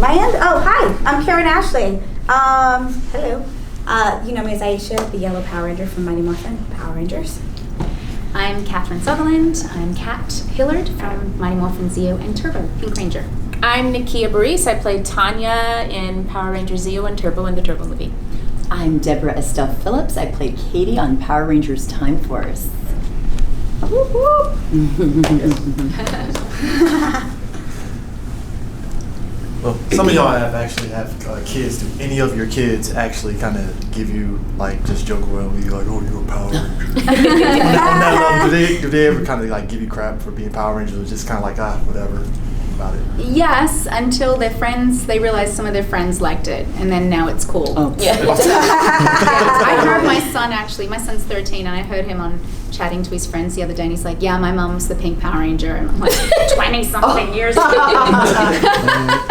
My end? Oh, hi. I'm Karan Ashley. Hello. You know me as Aisha, the yellow Power Ranger from Mighty Morphin Power Rangers. I'm Katherine Sutherland. I'm Kat Hillard from Mighty Morphin Zeo and Turbo, Pink Ranger. I'm Nakia Burrise. I played Tanya in Power Rangers Zeo and Turbo in the Turbo movie. I'm Deborah Phillip. I played Katie on Power Rangers Time Force. Whoop, whoop. Well, some of y'all have kids. Do any of your kids actually kind of give you, like, just joke around with you, like, oh, you're a Power Ranger? on that level, do they ever kind of, like, give you crap for being Power Rangers, or just kind of like, whatever about it? Yes, until their friends, they realized some of their friends liked it, and then now it's cool. Oh. Yeah. I heard my son's 13, and I heard him on chatting to his friends the other day, and he's like, yeah, my mom's the pink Power Ranger, and I'm like, 20-something years ago.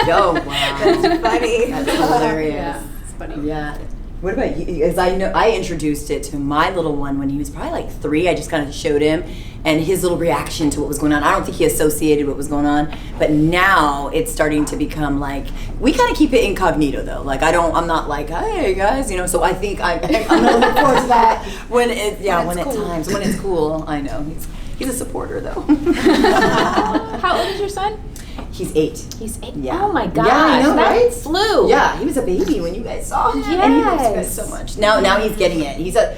Yo, wow. That's funny. That's hilarious. Yeah, it's funny. Yeah. What about you? Because I know I introduced it to my little one when he was probably like 3. I just kind of showed him and his little reaction to what was going on. I don't think he associated what was going on, but now it's starting to become like, we kind of keep it incognito though. Like I'm not like, hey guys, you know. So I think I'm gonna look forward to that when it's cool. I know he's a supporter though. How old is your son? He's 8. He's 8. Yeah. Oh my gosh, Yeah, I know, that right? flew. Yeah, he was a baby when you guys saw him, and he loves you guys so much. Now he's getting it. He's a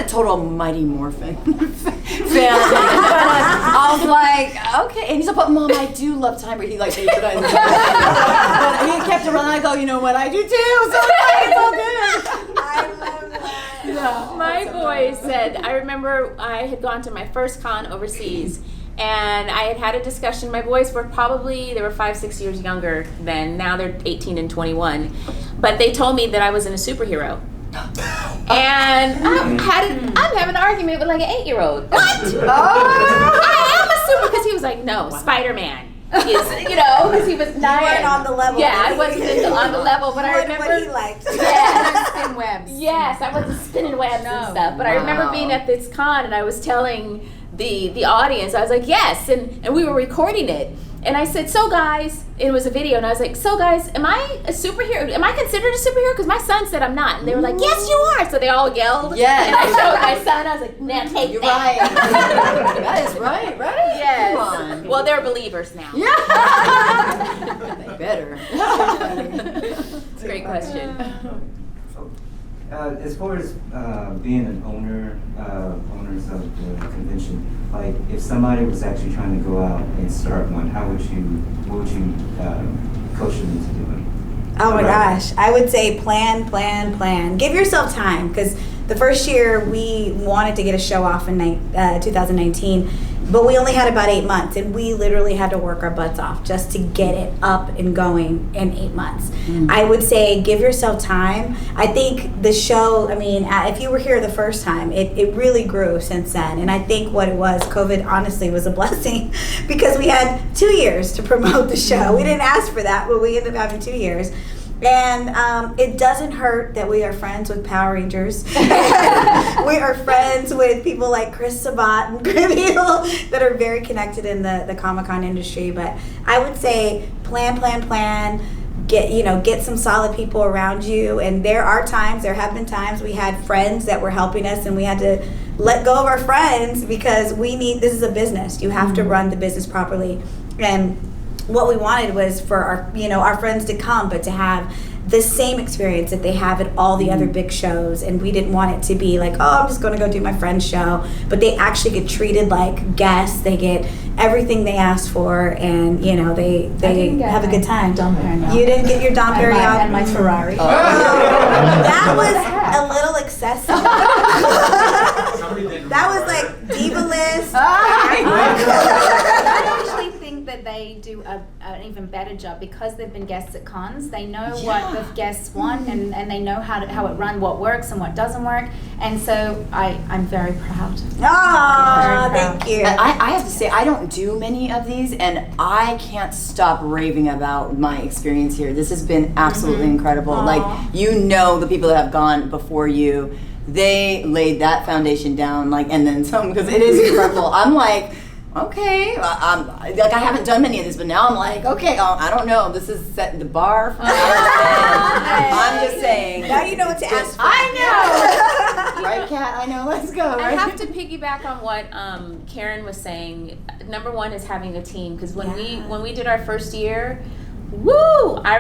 total Mighty Morphin fan. I was like, okay, and he's like, but Mom, I do love Time, but he like patronized me. But he kept it running. I go, you know what, I do too. So it's all good. I love that. Yeah. My boy said, I remember I had gone to my first con overseas, and I had a discussion. My boys were they were 5-6 years younger then. Now they're 18 and 21. But they told me that I wasn't a superhero. And I'm having an argument with like an 8-year-old. What? I am a super, because he was like, no, Spider-Man is, because he was 9. You weren't on the level. Yeah, I wasn't on the level, but I remember what he liked. Yeah. Spin webs. Yes, I wasn't spinning webs and stuff. But I remember being at this con, and I was telling the audience, I was like, yes, and we were recording it. And I said, so guys, it was a video, and I was like, so guys, am I a superhero? Am I considered a superhero? Because my son said I'm not. And they were like, yes, you are. So they all yelled. Yes. And I showed my son, I was like, now take You're that. right. That is right? Yes. Come on. Well, they're believers now. Yeah. They better. It's a great question. As far as being an owners of the convention, like if somebody was actually trying to go out and start one, what would you coach them into doing? Oh my gosh, I would say plan. Give yourself time, because the first year we wanted to get a show off in 2019, but we only had about 8 months, and we literally had to work our butts off just to get it up and going in 8 months. I would say give yourself time. I think the show, if you were here the first time, it really grew since then. And I think what it was, COVID honestly was a blessing because we had 2 years to promote the show. We didn't ask for that, but we ended up having 2 years. And it doesn't hurt that we are friends with Power Rangers. We are friends with people like Chris Sabat and people that are very connected in the Comic-Con industry. But I would say plan. Get some solid people around you. And there have been times we had friends that were helping us, and we had to let go of our friends because this is a business. You have to run the business properly. And what we wanted was for our friends to come, but to have the same experience that they have at all the other big shows. And we didn't want it to be like, oh, I'm just going to go do my friend's show. But they actually get treated like guests. They get everything they asked for, and they have a good time. Dom Perignon. You didn't get your Dom Perignon and my Ferrari. That was a little excessive. That was like diva list. I actually think that they do an even better job because they've been guests at cons. They know what the guests want, and they know how it runs, what works and what doesn't work. And so I'm very proud. Oh, thank you. I have to say, I don't do many of these, and I can't stop raving about my experience here. This has been absolutely incredible. Aww. Like, the people that have gone before you, they laid that foundation down, and then some, because it is incredible. I'm like, okay, like I haven't done many of these, but now I'm like, okay, I don't know. This is setting the bar. I'm just saying. Now you know what to ask for. I know. Right, Kat? I know. Let's go. I Right? have to piggyback on what Karen was saying. Number one is having a team, because when we did our first year, woo! I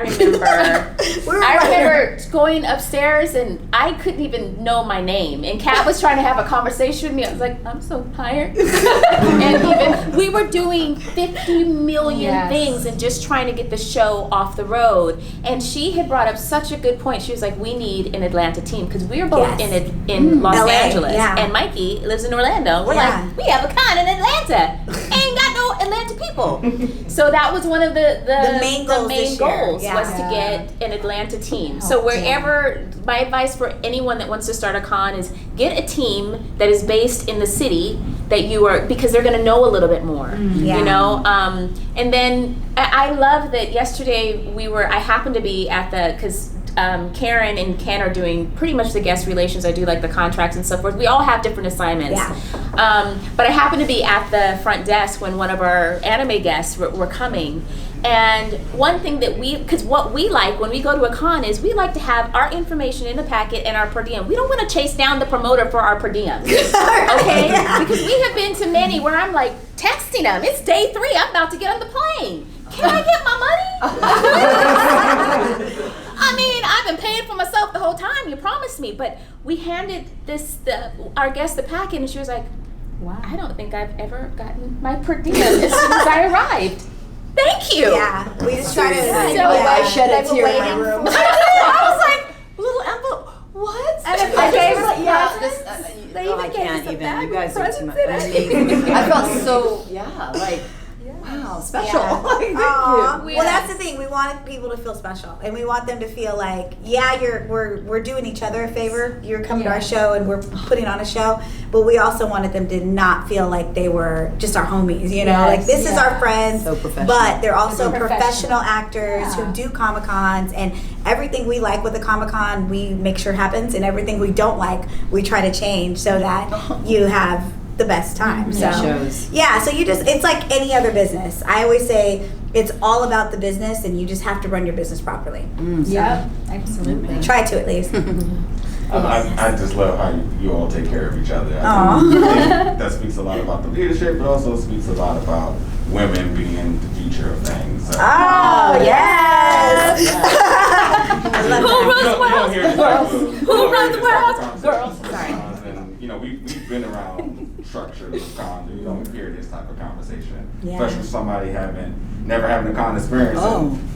remember going upstairs and I couldn't even know my name. And Kat was trying to have a conversation with me. I was like, I'm so tired. And even we were doing 50 million things and just trying to get the show off the road. And she had brought up such a good point. She was like, we need an Atlanta team, because we were both in Los LA, Angeles, and Mikey lives in Orlando. We're like, we have a con in Atlanta. Ain't got no Atlanta people. So that was one of the main goals was to get an Atlanta team. So wherever, my advice for anyone that wants to start a con is get a team that is based in the city that you are, because they're going to know a little bit more, you know. And then I love that yesterday I happened to be at because Karen and Ken are doing pretty much the guest relations. I do like the contracts and so forth. We all have different assignments. But I happened to be at the front desk when one of our anime guests were coming. And one thing that because what we like when we go to a con is we like to have our information in the packet and our per diem. We don't want to chase down the promoter for our per diem, okay? Because we have been to many where I'm like texting them, it's day 3, I'm about to get on the plane. Can I get my money? I mean, I've been paying for myself the whole time. You promised me. But we handed our guest the packet, and she was like, wow, I don't think I've ever gotten my per diem as soon as I arrived. Thank you. Yeah, we just try to. I shed a tear in my room. I was like, little envelope. What? And if I gave was us like, I can't even. You guys are too much. I felt so, wow, special. Thank you. Well, that's the thing. We want people to feel special, and we want them to feel like, we're doing each other a favor. You're coming to our show, and we're putting on a show. But we also wanted them to not feel like they were just our homies. You know, like this is our friends. So professional. But they're also professional actors who do Comic Cons, and everything we like with the Comic Con, we make sure happens, and everything we don't like, we try to change so that you have the best time. So so you just, it's like any other business. I always say it's all about the business, and you just have to run your business properly. Absolutely. Try to, at least. I just love how you all take care of each other. I think that speaks a lot about the leadership, but also speaks a lot about women being the future of things. So. Yes! Who runs the world? Girls. Sorry. And, we've been around structured con. You don't hear this type of conversation, especially with somebody never having a con experience.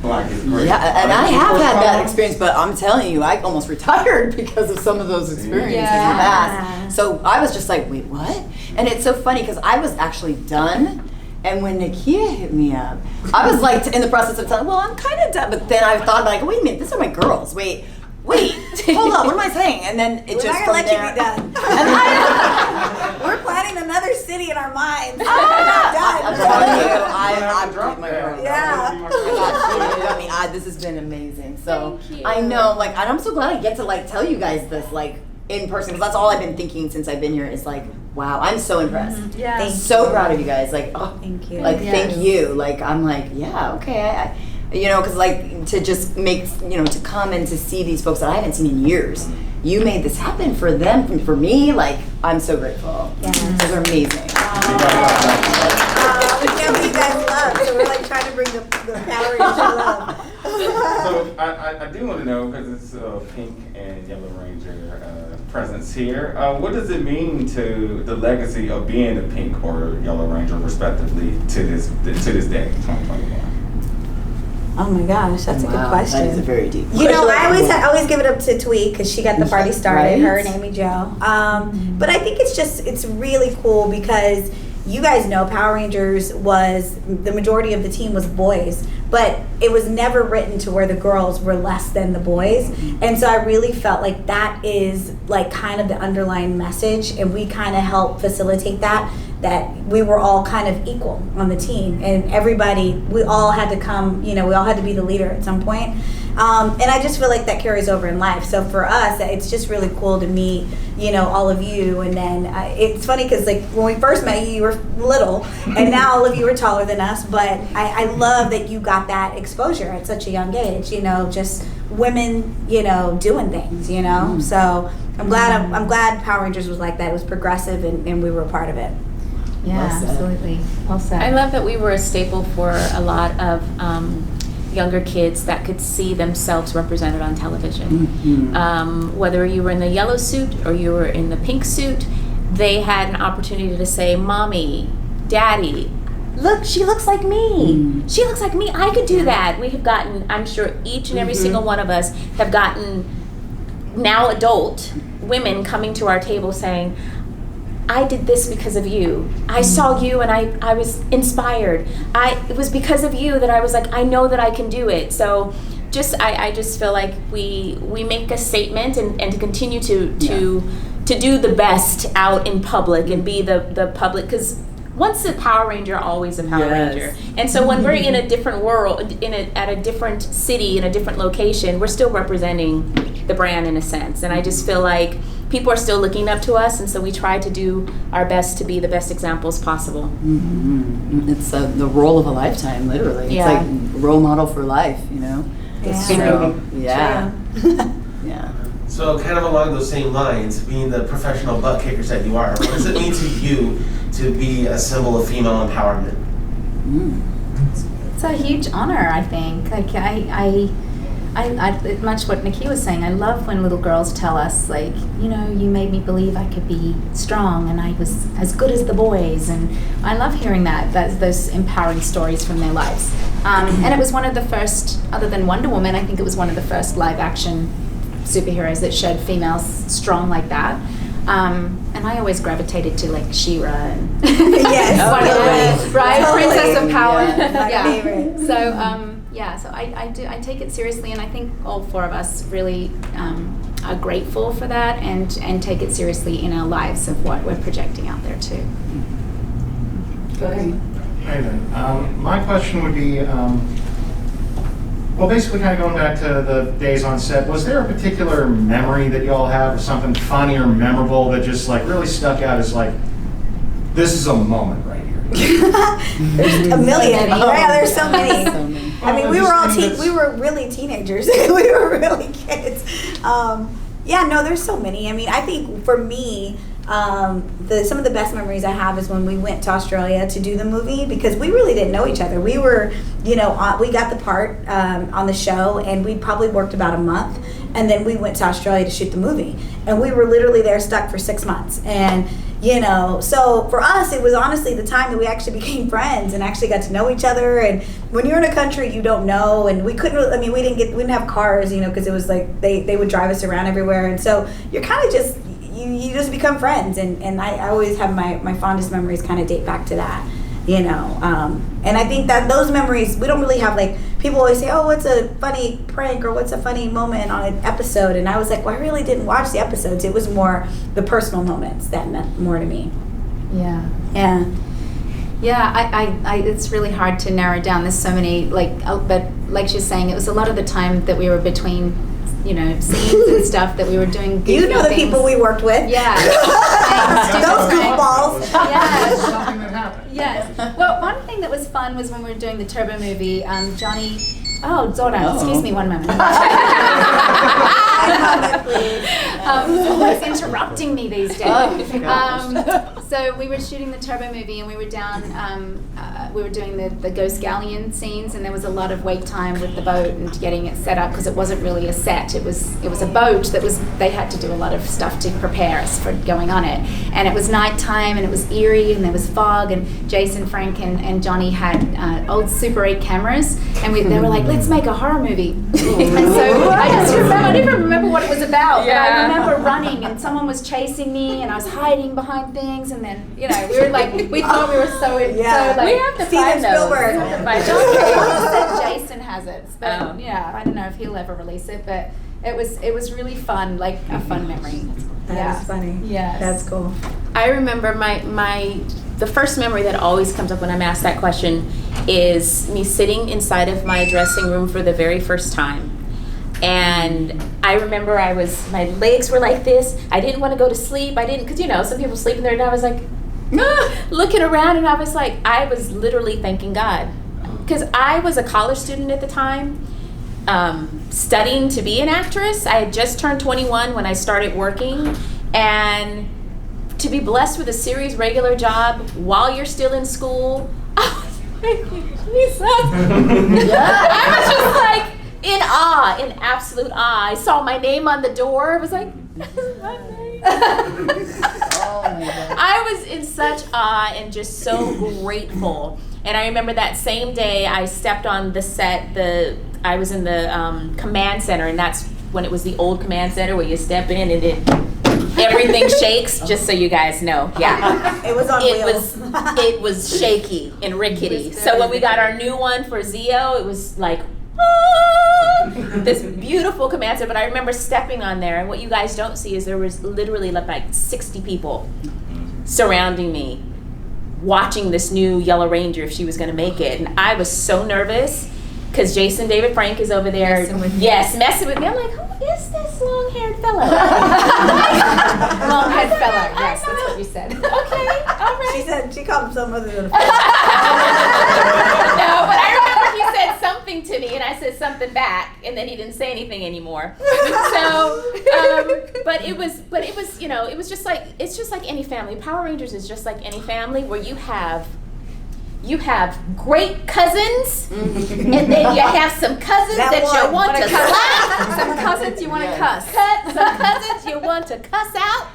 Like it's great. Yeah, and I have had that experience, but I'm telling you, I almost retired because of some of those experiences in the past. So I was just like, wait, what? And it's so funny because I was actually done. And when Nakia hit me up, I was like in the process of telling, well, I'm kind of done. But then I thought, like, wait a minute, these are my girls. Wait, hold on, what am I saying? And then We're not gonna let you be done. We're planning another city in our minds. We're not done. I'm telling you, I'm drunk my girl. Yeah. I mean, this has been amazing. So I know, and I'm so glad I get to tell you guys this in person, because that's all I've been thinking since I've been here is wow, I'm so impressed. Yeah. So proud of you guys. Thank you. Thank you. I'm okay. Because to just make, to come and to see these folks that I haven't seen in years. You made this happen for them, for me. I'm so grateful. Yes. Those are amazing. We get what you guys love, so we're trying to bring the Power Ranger love. So I do want to know, because it's Pink and Yellow Ranger presence here. What does it mean to the legacy of being a Pink or Yellow Ranger, respectively, to this day, 2021? Oh my gosh, that's a good question. That is a very deep question. I always give it up to Tweet because she got the party started, her and Amy Jo. But I think it's really cool because you guys know Power Rangers the majority of the team was boys, but it was never written to where the girls were less than the boys. And so I really felt like that is kind of the underlying message, and we kind of helped facilitate that we were all kind of equal on the team, and we all had to come, we all had to be the leader at some point. And I just feel like that carries over in life. So for us, it's just really cool to meet, all of you. And then it's funny because like when we first met you, you were little, and now all of you are taller than us. But I love that you got that exposure at such a young age. Just women, doing things. So I'm glad Power Rangers was like that. It was progressive, and we were a part of it. Yeah, Well said. absolutely. Well said. I love that we were a staple for a lot of younger kids that could see themselves represented on television. Mm-hmm. Whether you were in the yellow suit or you were in the pink suit, they had an opportunity to say, "Mommy, Daddy, look, she looks like me. She looks like me. I could do that." We have gotten, I'm sure each and every single one of us have gotten now adult women coming to our table saying, "I did this because of you. I saw you and I was inspired. It was because of you that I was like, I know that I can do it." So I just feel like we make a statement and to continue to do the best out in public and be the public, because once a Power Ranger, always a Power Ranger. And so when we're in a different world, at a different city, in a different location, we're still representing the brand in a sense. And I just feel like people are still looking up to us, and so we try to do our best to be the best examples possible. Mm-hmm. It's the role of a lifetime, literally. Yeah. It's like role model for life, Yeah. So, yeah. Yeah. So kind of along those same lines, being the professional butt kickers that you are, what does it mean to you to be a symbol of female empowerment? It's a huge honor, I think. Like I much what Nakia was saying, I love when little girls tell us, like, you made me believe I could be strong and I was as good as the boys, and I love hearing those empowering stories from their lives. And it was one of the first, other than Wonder Woman, I think it was one of the first live action superheroes that showed females strong like that. And I always gravitated to like She-Ra and Yes. right? Totally. Princess of Power. My favorite. So so I take it seriously, and I think all four of us really are grateful for that and take it seriously in our lives of what we're projecting out there too. Go ahead. Hey then. My question would be, well, basically kind of going back to the days on set, was there a particular memory that you all have, or something funny or memorable that just like really stuck out as like, this is a moment right here? There's a million. Yeah, there's so many. So many. I mean, we were all we were really teenagers. We were really kids. There's so many. I mean, I think for me, some of the best memories I have is when we went to Australia to do the movie, because we really didn't know each other. We were, we got the part on the show, and we probably worked about a month, and then we went to Australia to shoot the movie, and we were literally there stuck for 6 months. And so for us, it was honestly the time that we actually became friends and actually got to know each other. And when you're in a country you don't know, and we didn't have cars, because it was like they would drive us around everywhere, and so you're kind of just you just become friends. And I always have my fondest memories kind of date back to that. And I think that those memories, we don't really have, like, people always say, oh, what's a funny prank or what's a funny moment on an episode, and I was like, well, I really didn't watch the episodes. It was more the personal moments that meant more to me. Yeah. I it's really hard to narrow down. There's so many, but like she's saying, it was a lot of the time that we were between scenes and stuff that we were doing. You know the things. people we worked with. Yeah. Those goofballs. Yes. Something that happened. Yes. Well, one thing that was fun was when we were doing the Turbo movie, Johnny. Oh, Zordon, excuse me one moment. Always interrupting me these days. So we were shooting the Turbo movie, and we were down, we were doing the Ghost Galleon scenes, and there was a lot of wait time with the boat and getting it set up, because it wasn't really a set. It was a boat they had to do a lot of stuff to prepare us for going on it. And it was nighttime, and it was eerie, and there was fog, and Jason, Frank, and Johnny had old Super 8 cameras, and they were like, let's make a horror movie. And so I don't even remember what it was about, but I remember running, and someone was chasing me, and I was hiding behind things, and then, we were like, we thought we were so we have to find those. Spielberg. We have to find He those. said Jason has it, but I don't know if he'll ever release it, but it was really fun, like a fun memory. That's funny. Yes. That's cool. I remember the first memory that always comes up when I'm asked that question is me sitting inside of my dressing room for the very first time. And I remember my legs were like this. I didn't want to go to sleep. I didn't, because some people sleep in there, and I was like, looking around, and I was like, I was literally thanking God. Because I was a college student at the time, studying to be an actress. I had just turned 21 when I started working, and to be blessed with a series regular job while you're still in school, I was like, Jesus. I was just like in awe, in absolute awe. I saw my name on the door. I was like, this is my name. Oh my God. I was in such awe and just so grateful. And I remember that same day I stepped on the set. I was in the command center, and that's when it was the old command center where you step in and everything shakes. Just so you guys know, yeah. It was on wheels. It was shaky and rickety. So when we got our new one for Zio, it was like this beautiful command center. But I remember stepping on there, and what you guys don't see is there was literally like 60 people surrounding me, watching this new Yellow Ranger if she was going to make it. And I was so nervous because Jason David Frank is over there. Messing with me. I'm like, who is this long-haired fellow? Long-haired fellow. Yes, that's what you said. Okay, all right. She called him some other than a No, but I remember he said something to me, and I said something back, and then he didn't say anything anymore. So, but it was, it was just like, it's just like any family. Power Rangers is just like any family where you have great cousins, and then you have some cousins that you want to slap. Some cousins you want to cuss. Some cousins you want to cuss out,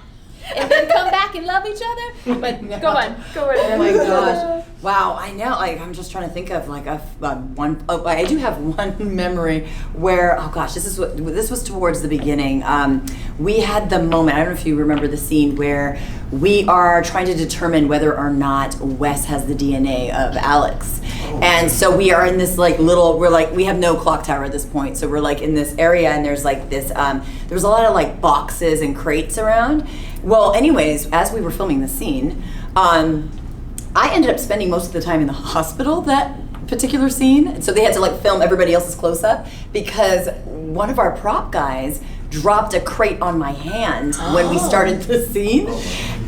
and then come back and love each other. But go on. Oh my gosh. Wow, I know. Like, I'm just trying to think of like one. Oh, I do have one memory where, oh gosh, this was towards the beginning. We had the moment. I don't know if you remember the scene where we are trying to determine whether or not Wes has the DNA of Alex. And so we are in this like we have no clock tower at this point. So we're like in this area, and there's like this, there's a lot of like boxes and crates around. Well, anyways, as we were filming the scene, I ended up spending most of the time in the hospital that particular scene. So they had to like film everybody else's close up because one of our prop guys dropped a crate on my hand when we started the scene.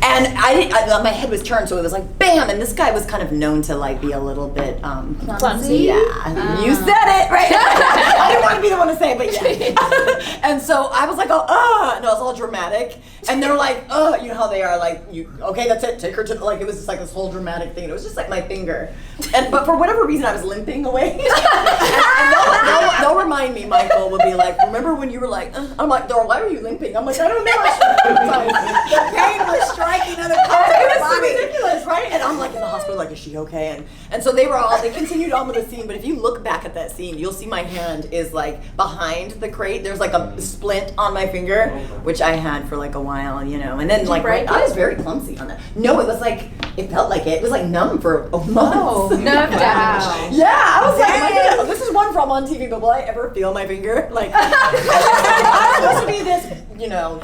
And my head was turned, so it was like bam, and this guy was kind of known to like be a little bit clumsy. Yeah, you said it, right? I didn't want to be the one to say it, but yeah. And so I was like, no, it was all dramatic. And they're like, you know how they are, like, okay, that's it, take her to, like, it was just like this whole dramatic thing. And it was just like my finger. But for whatever reason, I was limping away. and they'll remind me, Michael will be like, remember when you were like, I'm like, Dora, why were you limping? I'm like, I don't know. The pain was striking other parts of It your was so body. ridiculous, right? And I'm like in the hospital, like, is she okay? And so they continued on with the scene, but if you look back at that scene, you'll see my hand is like behind the crate. There's like a splint on my finger, which I had for like a while, and then like I was very clumsy on that. No, it was like, it felt like it was like numb for a month. Oh, nerve damage. Yeah, I was like, my God, this is one from on TV, but will I ever feel my finger? Like, I'm supposed to be this,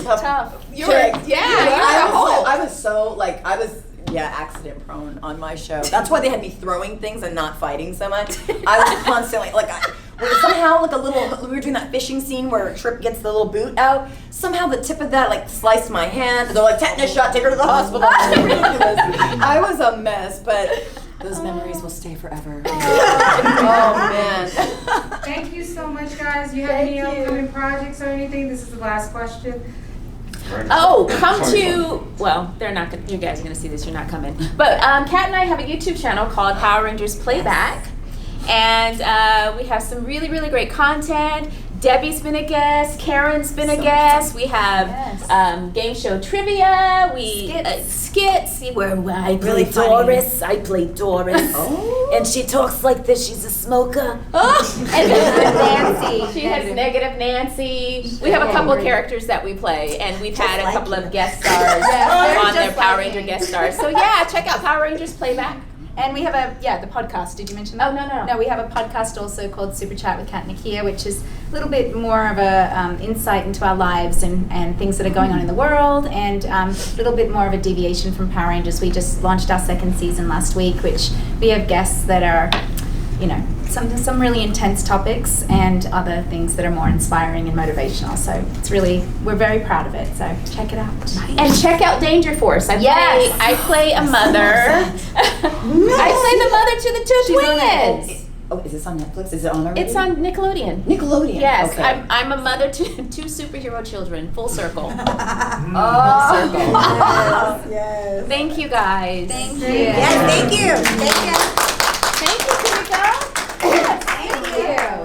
tough. You were, chick. I was so like, accident prone on my show. That's why they had me throwing things and not fighting so much. I was constantly like, somehow like we were doing that fishing scene where Trip gets the little boot out. Somehow the tip of that like sliced my hand. They're like, tetanus shot, take her to the hospital. It was ridiculous. I was a mess, but those memories will stay forever. Oh man. Thank you so much, guys. You have any upcoming projects or anything? This is the last question. Oh, come to, well, they're not gonna, you guys are gonna see this, you're not coming. But Kat and I have a YouTube channel called Power Rangers Playback. And we have some really, really great content. Debbie's been a guest, Karen's been a guest. We have game show trivia, skits where I play Doris. I play Doris. And she talks like this, she's a smoker. And Nancy. She has Negative Nancy. We have a couple of characters that we play, and we've had a couple of guest stars on their Power Ranger guest stars. So yeah, check out Power Rangers Playback. And we have the podcast. Did you mention that? Oh, no. No, we have a podcast also called Super Chat with Kat and Nakia, which is a little bit more of a insight into our lives and things that are going on in the world, and a little bit more of a deviation from Power Rangers. We just launched our second season last week, which we have guests that are you know, some really intense topics and other things that are more inspiring and motivational. So it's really, we're very proud of it. So check it out. And check out Danger Force. Yes. I play a mother. I play the mother to the two She's on twins. Oh, is this on Netflix? Is it on already? It's on Nickelodeon. Nickelodeon. Yes, Okay. I'm a mother to two superhero children. Full circle. Yes. Thank you guys. Thank you. Yes, thank you. Thank you. Thank you, Kimiko.